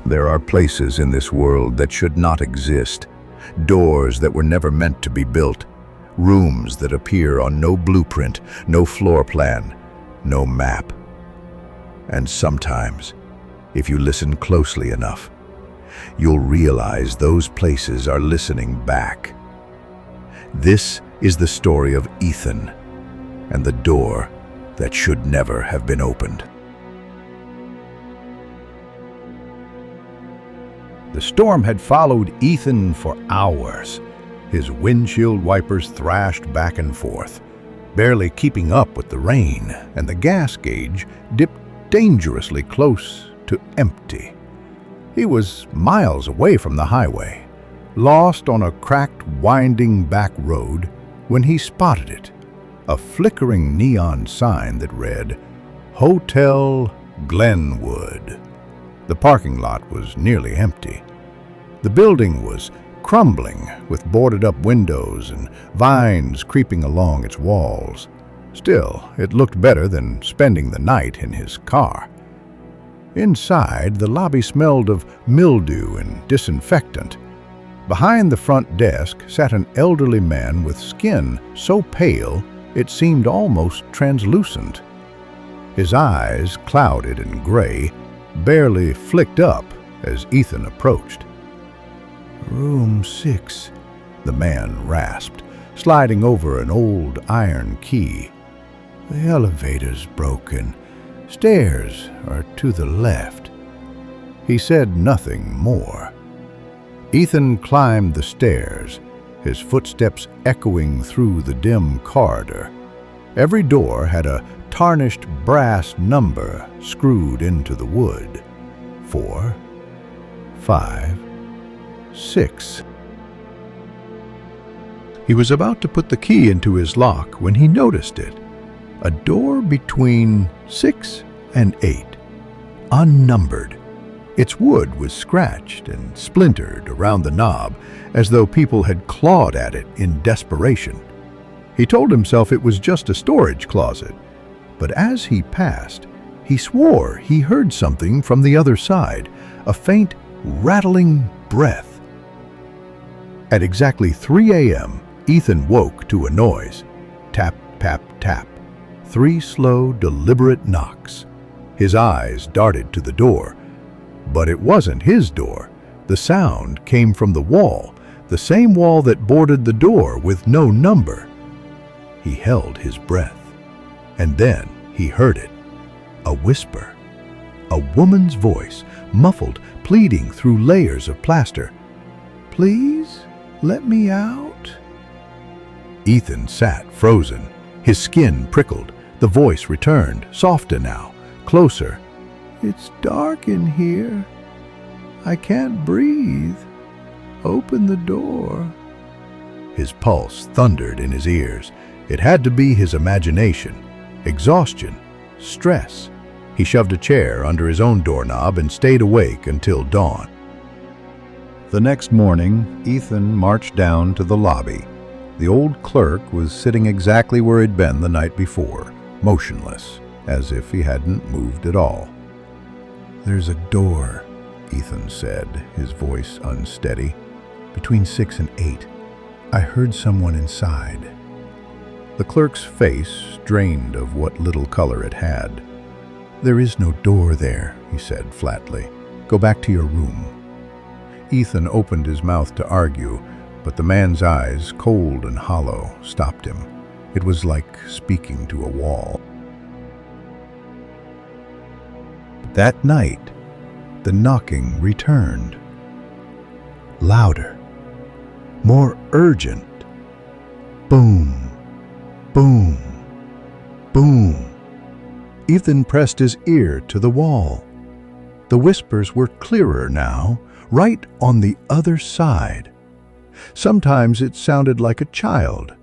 There are places in this world that should not exist, doors that were never meant to be built, rooms that appear on no blueprint, no floor plan, no map. And sometimes, if you listen closely enough, you'll realize those places are listening back. This is the story of Ethan and the door that should never have been opened. The storm had followed Ethan for hours. His windshield wipers thrashed back and forth, barely keeping up with the rain, and the gas gauge dipped dangerously close to empty. He was miles away from the highway, lost on a cracked, winding back road, when he spotted it, a flickering neon sign that read, Hotel Glenwood. The parking lot was nearly empty. The building was crumbling, with boarded-up windows and vines creeping along its walls. Still, it looked better than spending the night in his car. Inside, the lobby smelled of mildew and disinfectant. Behind the front desk sat an elderly man with skin so pale it seemed almost translucent. His eyes, clouded and gray, barely flicked up as Ethan approached. "Room 6, the man rasped, sliding over an old iron key. "The elevator's broken. Stairs are to the left." He said nothing more. Ethan climbed the stairs, his footsteps echoing through the dim corridor. Every door had a tarnished brass number screwed into the wood. 4, 5, 6. He was about to put the key into his lock when he noticed it. A door between 6 and 8, unnumbered. Its wood was scratched and splintered around the knob, as though people had clawed at it in desperation. He told himself it was just a storage closet, but as he passed, he swore he heard something from the other side, a faint, rattling breath. At exactly 3 a.m., Ethan woke to a noise. Tap, tap, tap. 3 slow, deliberate knocks. His eyes darted to the door. But it wasn't his door. The sound came from the wall, the same wall that bordered the door with no number. He held his breath, and then he heard it. A whisper. A woman's voice, muffled, pleading through layers of plaster. "Please, let me out." Ethan sat frozen. His skin prickled. The voice returned, softer now, closer. "It's dark in here. I can't breathe. Open the door." His pulse thundered in his ears. It had to be his imagination, exhaustion, stress. He shoved a chair under his own doorknob and stayed awake until dawn. The next morning, Ethan marched down to the lobby. The old clerk was sitting exactly where he'd been the night before, motionless, as if he hadn't moved at all. "There's a door," Ethan said, his voice unsteady. "Between 6 and 8. I heard someone inside." The clerk's face drained of what little color it had. "There is no door there," he said flatly. "Go back to your room." Ethan opened his mouth to argue, but the man's eyes, cold and hollow, stopped him. It was like speaking to a wall. That night, the knocking returned. Louder, more urgent. Boom, boom, boom. Ethan pressed his ear to the wall. The whispers were clearer now, right on the other side. Sometimes it sounded like a child,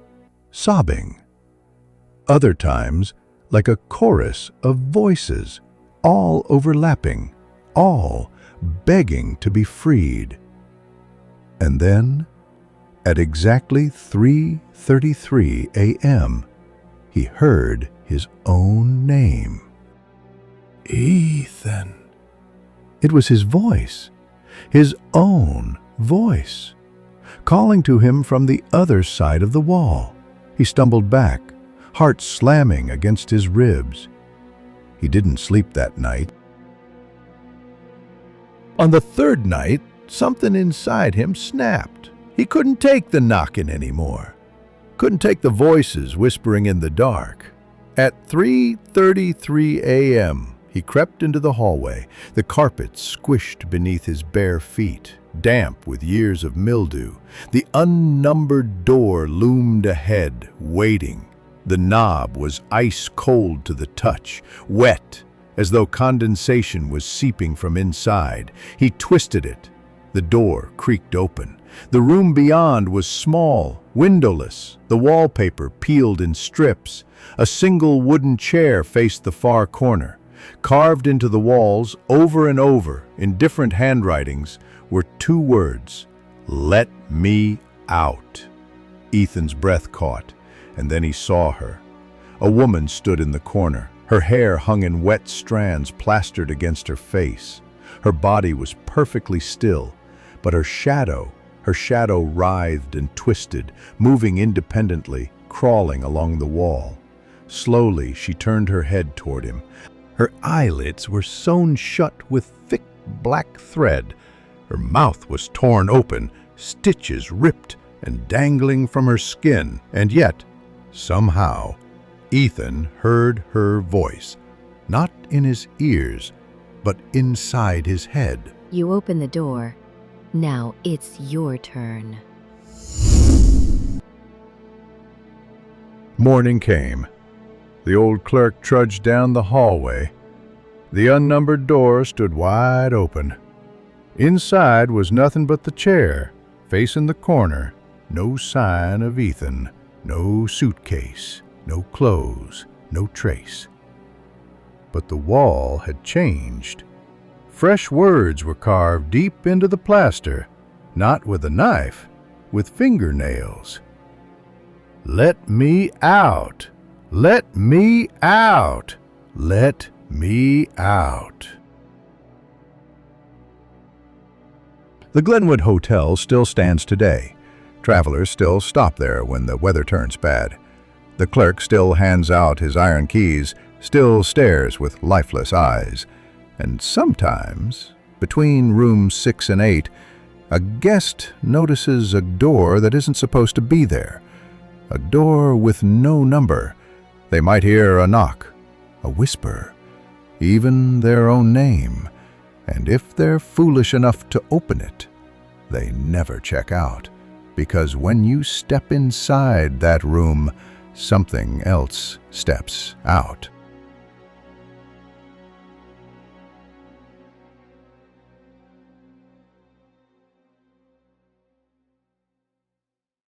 sobbing. Other times, like a chorus of voices, all overlapping, all begging to be freed. And then, at exactly 3:33 a.m., he heard his own name. Ethan. It was his voice, His own voice, calling to him from the other side of the wall. He stumbled back, heart slamming against his ribs. He didn't sleep that night. On the third night, something inside him snapped. He couldn't take the knocking anymore. Couldn't take the voices whispering in the dark. At 3:33 a.m., he crept into the hallway, the carpet squished beneath his bare feet, damp with years of mildew. The unnumbered door loomed ahead, waiting. The knob was ice cold to the touch, wet, as though condensation was seeping from inside. He twisted it. The door creaked open. The room beyond was small, windowless, the wallpaper peeled in strips. A single wooden chair faced the far corner. Carved into the walls, over and over, in different handwritings, were two words: "Let me out." Ethan's breath caught, and then he saw her. A woman stood in the corner. Her hair hung in wet strands plastered against her face. Her body was perfectly still, but her shadow writhed and twisted, moving independently, crawling along the wall. Slowly, she turned her head toward him. Her eyelids were sewn shut with thick black thread. Her mouth was torn open, stitches ripped and dangling from her skin. And yet, somehow, Ethan heard her voice, not in his ears, but inside his head. You open the door. Now it's your turn. Morning came. The old clerk trudged down the hallway. The unnumbered door stood wide open. Inside was nothing but the chair, facing the corner. No sign of Ethan, no suitcase, no clothes, no trace. But the wall had changed. Fresh words were carved deep into the plaster, not with a knife, with fingernails. "Let me out! Let me out! Let me out!" The Glenwood Hotel still stands today. Travelers still stop there when the weather turns bad. The clerk still hands out his iron keys, still stares with lifeless eyes. And sometimes, between rooms 6 and 8, a guest notices a door that isn't supposed to be there. A door with no number. They might hear a knock, a whisper, even their own name. And if they're foolish enough to open it, they never check out. Because when you step inside that room, something else steps out.